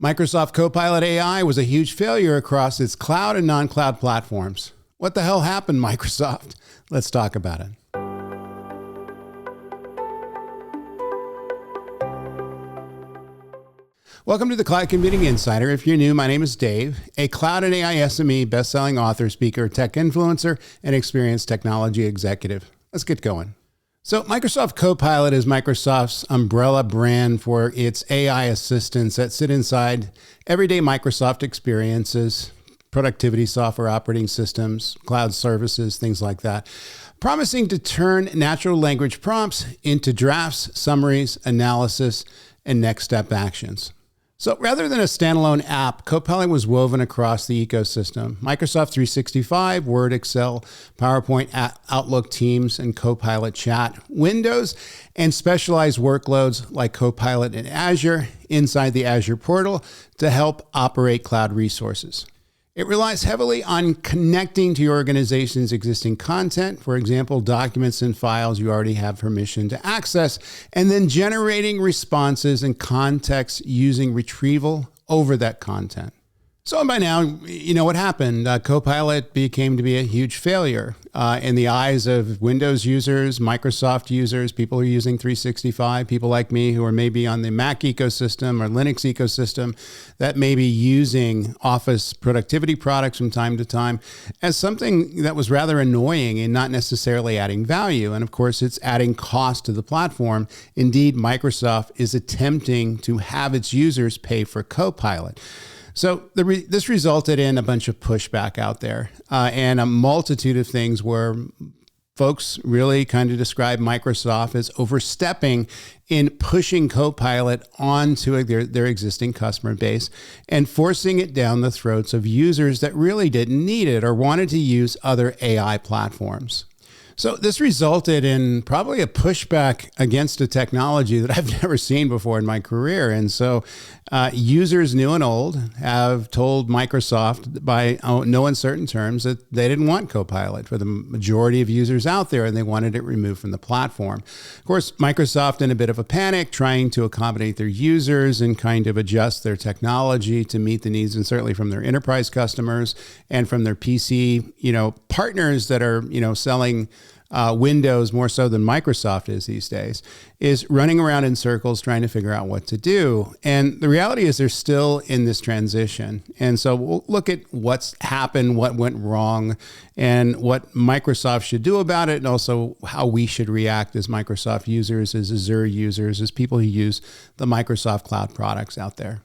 Microsoft Copilot AI was a huge failure across its cloud and non-cloud platforms. What the hell happened, Microsoft? Let's talk about it. Welcome to the Cloud Computing Insider. If you're new, my name is Dave, a cloud and AI SME, best-selling author, speaker, tech influencer, and experienced technology executive. Let's get going. So Microsoft Copilot is Microsoft's umbrella brand for its AI assistants that sit inside everyday Microsoft experiences, productivity software operating systems, cloud services, things like that, promising to turn natural language prompts into drafts, summaries, analysis, and next step actions. So rather than a standalone app, Copilot was woven across the ecosystem. Microsoft 365, Word, Excel, PowerPoint, Outlook, Teams, and Copilot Chat, Windows, and specialized workloads like Copilot in Azure inside the Azure portal to help operate cloud resources. It relies heavily on connecting to your organization's existing content, for example, documents and files you already have permission to access, and then generating responses and context using retrieval over that content. So by now, you know what happened. Copilot became to be a huge failure in the eyes of Windows users, Microsoft users, people who are using 365, people like me who are maybe on the Mac ecosystem or Linux ecosystem that may be using Office productivity products from time to time as something that was rather annoying and not necessarily adding value. And of course, it's adding cost to the platform. Indeed, Microsoft is attempting to have its users pay for Copilot. So this resulted in a bunch of pushback out there and a multitude of things where folks really kind of describe Microsoft as overstepping in pushing Copilot onto their existing customer base and forcing it down the throats of users that really didn't need it or wanted to use other AI platforms. So this resulted in probably a pushback against a technology that I've never seen before in my career. And so users new and old have told Microsoft by no uncertain terms that they didn't want Copilot for the majority of users out there, and they wanted it removed from the platform. Of course, Microsoft in a bit of a panic, trying to accommodate their users and kind of adjust their technology to meet the needs, and certainly from their enterprise customers and from their PC, partners that are, selling Windows more so than Microsoft is these days, is running around in circles trying to figure out what to do. And the reality is they're still in this transition. And so we'll look at what's happened, what went wrong, and what Microsoft should do about it, and also how we should react as Microsoft users, as Azure users, as people who use the Microsoft cloud products out there.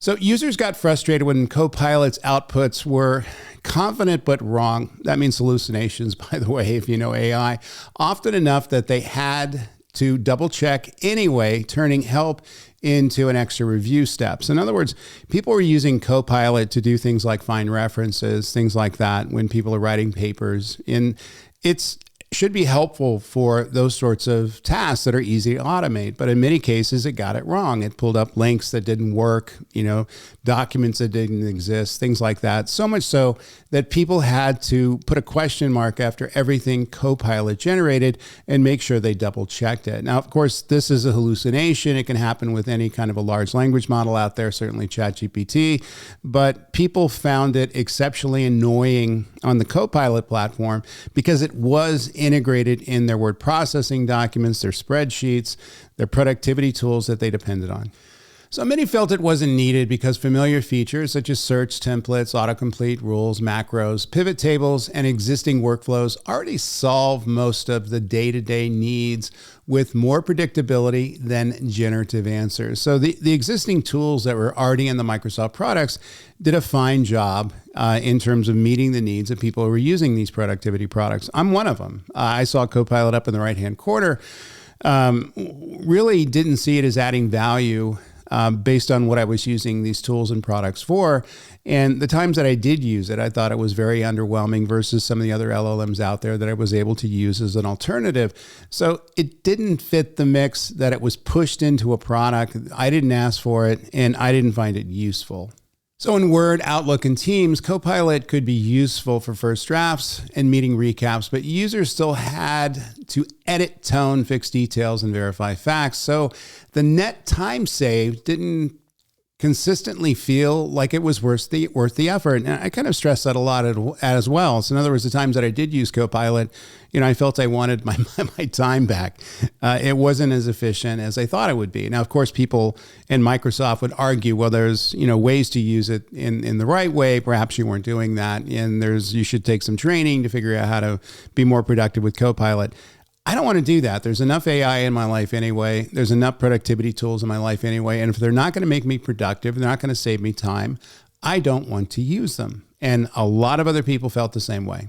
So users got frustrated when Copilot's outputs were confident but wrong. That means hallucinations, by the way, if you know AI, often enough that they had to double check anyway, turning help into an extra review steps. In other words, people were using Copilot to do things like find references, things like that when people are writing papers. And it's should be helpful for those sorts of tasks that are easy to automate. But in many cases, it got it wrong. It pulled up links that didn't work, documents that didn't exist, things like that. So much so that people had to put a question mark after everything Copilot generated and make sure they double checked it. Now, of course, this is a hallucination. It can happen with any kind of a large language model out there, certainly ChatGPT, but people found it exceptionally annoying on the Copilot platform because it was integrated in their word processing documents, their spreadsheets, their productivity tools that they depended on. So many felt it wasn't needed because familiar features such as search templates, autocomplete rules, macros, pivot tables, and existing workflows already solve most of the day-to-day needs with more predictability than generative answers. So the existing tools that were already in the Microsoft products did a fine job in terms of meeting the needs of people who were using these productivity products. I'm one of them. I saw Copilot up in the right-hand corner. Really didn't see it as adding value based on what I was using these tools and products for. And the times that I did use it, I thought it was very underwhelming versus some of the other LLMs out there that I was able to use as an alternative. So it didn't fit the mix that it was pushed into a product. I didn't ask for it, and I didn't find it useful. So in Word, Outlook, and Teams, Copilot could be useful for first drafts and meeting recaps, but users still had to edit tone, fix details, and verify facts. So the net time saved didn't consistently feel like it was worth the effort. And I kind of stress that a lot as well. So in other words, the times that I did use Copilot, I felt I wanted my time back. It wasn't as efficient as I thought it would be. Now, of course, people in Microsoft would argue, well, there's, ways to use it in the right way. Perhaps you weren't doing that. And you should take some training to figure out how to be more productive with Copilot. I don't want to do that. There's enough AI in my life anyway. There's enough productivity tools in my life anyway. And if they're not going to make me productive, they're not going to save me time, I don't want to use them. And a lot of other people felt the same way.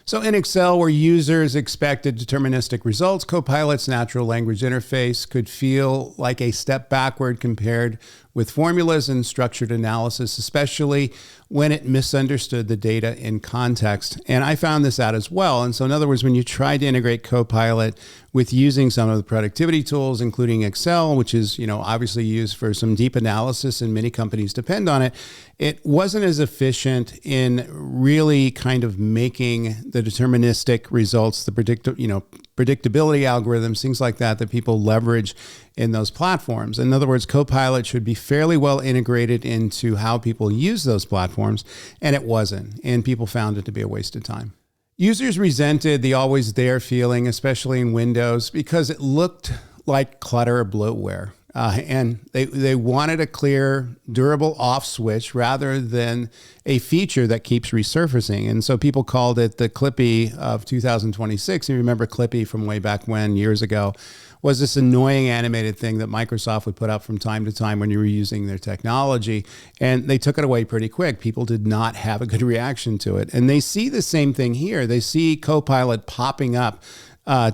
So in Excel, where users expected deterministic results, Copilot's natural language interface could feel like a step backward compared with formulas and structured analysis, especially when it misunderstood the data in context. And I found this out as well. And so in other words, when you try to integrate Copilot with using some of the productivity tools, including Excel, which is, obviously used for some deep analysis and many companies depend on it, it wasn't as efficient in really kind of making the deterministic results, the predictability algorithms, things like that people leverage in those platforms. In other words, Copilot should be fairly well integrated into how people use those platforms, and it wasn't, and people found it to be a waste of time. Users resented the always there feeling, especially in Windows, because it looked like clutter or bloatware. And they wanted a clear, durable off switch rather than a feature that keeps resurfacing. And so people called it the Clippy of 2026. You remember Clippy from way back when, years ago, was this annoying animated thing that Microsoft would put up from time to time when you were using their technology. And they took it away pretty quick. People did not have a good reaction to it. And they see the same thing here. They see Copilot popping up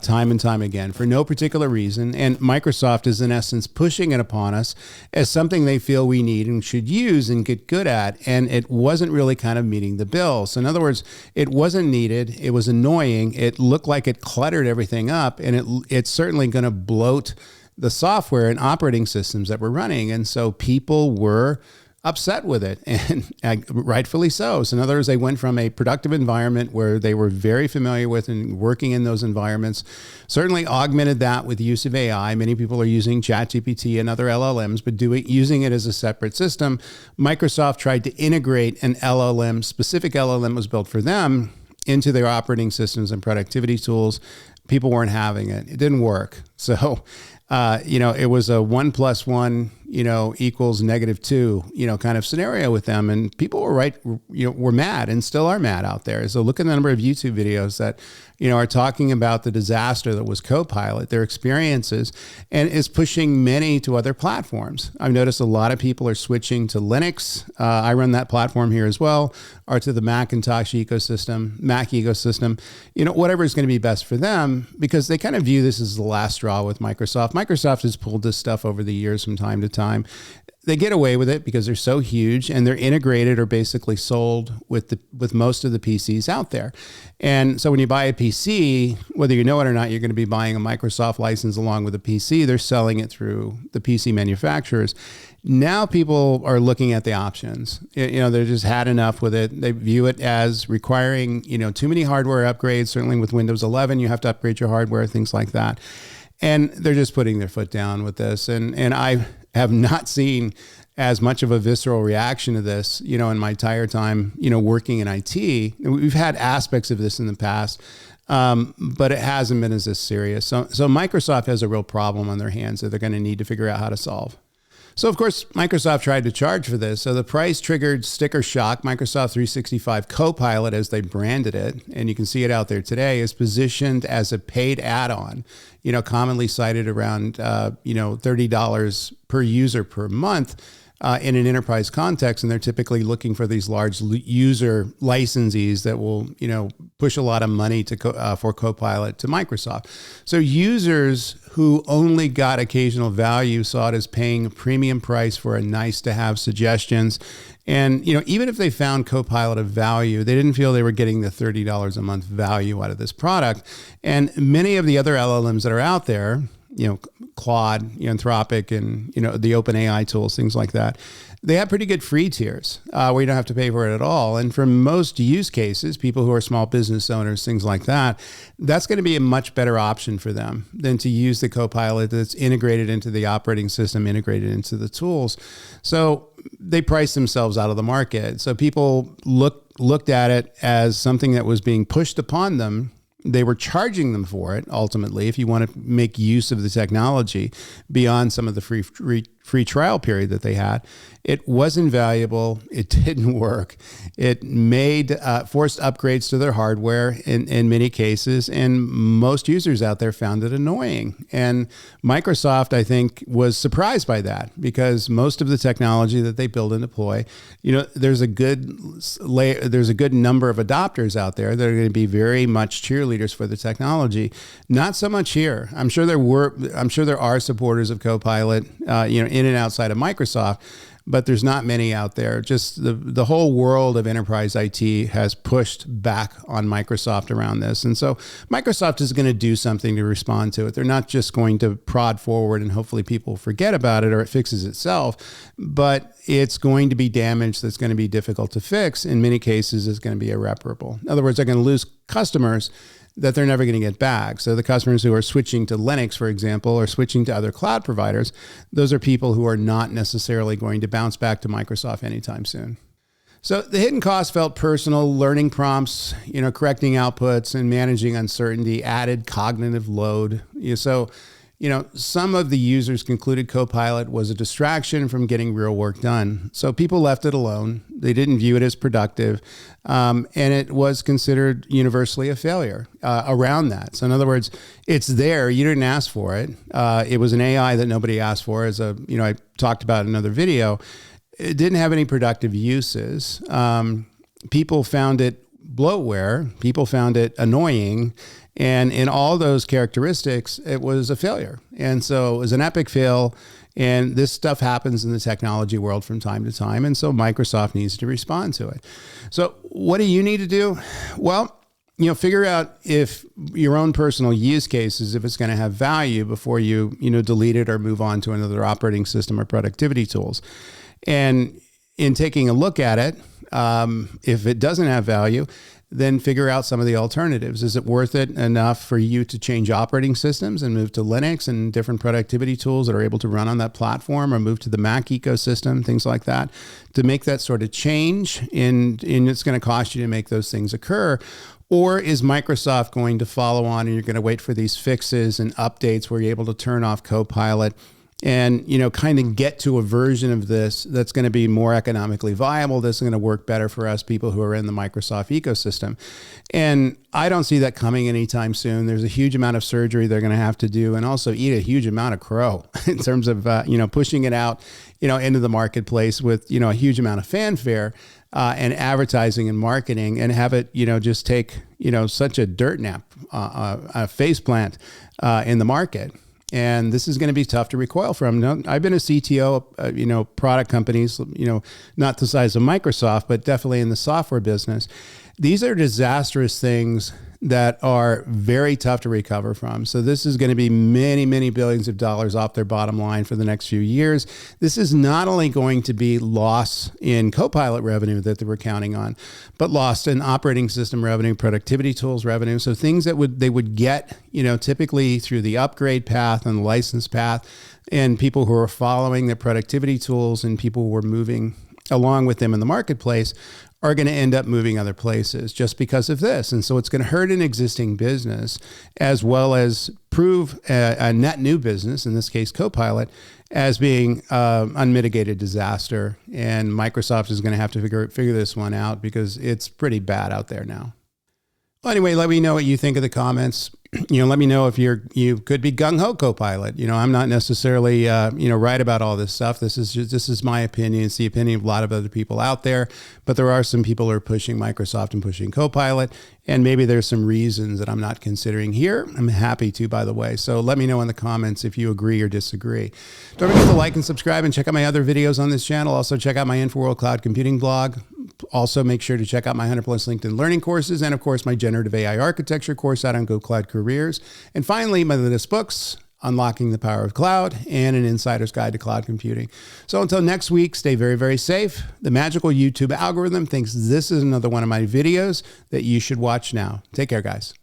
time and time again for no particular reason. And Microsoft is in essence pushing it upon us as something they feel we need and should use and get good at. And it wasn't really kind of meeting the bill. So in other words, it wasn't needed. It was annoying. It looked like it cluttered everything up, and it's certainly going to bloat the software and operating systems that we're running. And so people were upset with it, and rightfully so. So in other words, they went from a productive environment where they were very familiar with and working in those environments, certainly augmented that with use of AI. Many people are using ChatGPT and other LLMs, but using it as a separate system. Microsoft tried to integrate an LLM, specific LLM was built for them, into their operating systems and productivity tools. People weren't having it. It didn't work. So, it was a 1 + 1, equals -2, kind of scenario with them. And people were mad and still are mad out there. So look at the number of YouTube videos that, are talking about the disaster that was Copilot, their experiences, and is pushing many to other platforms. I've noticed a lot of people are switching to Linux. I run that platform here as well, or to the Macintosh ecosystem, Mac ecosystem, whatever is going to be best for them, because they kind of view this as the last straw with Microsoft. Microsoft has pulled this stuff over the years from time to time. They get away with it because they're so huge and they're integrated or basically sold with most of the PCs out there. And so when you buy a PC, whether you know it or not, you're going to be buying a Microsoft license along with a PC. They're selling it through the PC manufacturers. Now people are looking at the options. They're just had enough with it. They view it as requiring, too many hardware upgrades. Certainly with Windows 11, you have to upgrade your hardware, things like that. And they're just putting their foot down with this. And I have not seen as much of a visceral reaction to this, in my entire time, working in IT. We've had aspects of this in the past, but it hasn't been as this serious. So Microsoft has a real problem on their hands that they're going to need to figure out how to solve. So, of course, Microsoft tried to charge for this. So the price triggered sticker shock. Microsoft 365 Copilot, as they branded it, and you can see it out there today, is positioned as a paid add-on, commonly cited around, $30 per user per month in an enterprise context. And they're typically looking for these large user licensees that will, push a lot of money for Copilot to Microsoft. So users who only got occasional value saw it as paying a premium price for a nice to have suggestions. And, even if they found Copilot of value, they didn't feel they were getting the $30 a month value out of this product. And many of the other LLMs that are out there, Claude, Anthropic, and, the OpenAI tools, things like that, they have pretty good free tiers where you don't have to pay for it at all. And for most use cases, people who are small business owners, things like that, that's going to be a much better option for them than to use the Copilot that's integrated into the operating system, integrated into the tools. So they price themselves out of the market. So people looked at it as something that was being pushed upon them. They were charging them for it, ultimately, if you want to make use of the technology beyond some of the free trial period that they had. It wasn't valuable. It didn't work. It made forced upgrades to their hardware in many cases, and most users out there found it annoying. And Microsoft, I think, was surprised by that because most of the technology that they build and deploy, there's a good number of adopters out there that are going to be very much cheerleaders for the technology. Not so much here. I'm sure there are supporters of Copilot, in and outside of Microsoft, but there's not many out there. Just the whole world of enterprise IT has pushed back on Microsoft around this. And so Microsoft is going to do something to respond to it. They're not just going to prod forward and hopefully people forget about it or it fixes itself, but it's going to be damage that's going to be difficult to fix. In many cases, it's going to be irreparable. In other words, they're going to lose customers that they're never going to get back. So the customers who are switching to Linux, for example, or switching to other cloud providers, those are people who are not necessarily going to bounce back to Microsoft anytime soon. So the hidden cost felt personal. Learning prompts, correcting outputs and managing uncertainty added cognitive load. Some of the users concluded Copilot was a distraction from getting real work done. So people left it alone. They didn't view it as productive. And it was considered universally a failure around that. So in other words, it's there. You didn't ask for it. It was an AI that nobody asked for. I talked about in another video. It didn't have any productive uses. People found it bloatware. People found it annoying. And in all those characteristics, it was a failure. And so it was an epic fail. And this stuff happens in the technology world from time to time. And so Microsoft needs to respond to it. So what do you need to do? Well, figure out if your own personal use cases, if it's going to have value before you, delete it or move on to another operating system or productivity tools. And in taking a look at it, if it doesn't have value, then figure out some of the alternatives. Is it worth it enough for you to change operating systems and move to Linux and different productivity tools that are able to run on that platform, or move to the Mac ecosystem, things like that, to make that sort of change? And it's going to cost you to make those things occur. Or is Microsoft going to follow on and you're going to wait for these fixes and updates where you're able to turn off Copilot and, kind of get to a version of this that's going to be more economically viable, that's going to work better for us people who are in the Microsoft ecosystem? And I don't see that coming anytime soon. There's a huge amount of surgery they're going to have to do, and also eat a huge amount of crow in terms of, pushing it out, into the marketplace with, a huge amount of fanfare and advertising and marketing, and have it, just take, such a dirt nap, a face plant in the market. And this is going to be tough to recoil from. Now, I've been a CTO, product companies, not the size of Microsoft, but definitely in the software business. These are disastrous things that are very tough to recover from. So this is going to be many, many billions of dollars off their bottom line for the next few years. This is not only going to be loss in Copilot revenue that they were counting on, but lost in operating system revenue, productivity tools revenue. So things that they would get, typically through the upgrade path and the license path, and people who are following the productivity tools and people who are moving along with them in the marketplace are going to end up moving other places just because of this. And so it's going to hurt an existing business as well as prove a net new business, in this case, Copilot, as being unmitigated disaster. And Microsoft is going to have to figure this one out because it's pretty bad out there now. Well, anyway, let me know what you think of the comments. Let me know if you could be gung-ho Copilot. I'm not necessarily, right about all this stuff. This is my opinion. It's the opinion of a lot of other people out there, but there are some people who are pushing Microsoft and pushing Copilot, and maybe there's some reasons that I'm not considering here. I'm happy to, by the way. So let me know in the comments if you agree or disagree. Don't forget to like and subscribe and check out my other videos on this channel. Also check out my InfoWorld Cloud Computing blog. Also make sure to check out my 100+ LinkedIn learning courses, and of course my generative AI architecture course out on Go Cloud Careers. And finally, my latest books, Unlocking the Power of Cloud, and An Insider's Guide to Cloud Computing. So until next week, stay very, very safe. The magical YouTube algorithm thinks this is another one of my videos that you should watch now. Take care, guys.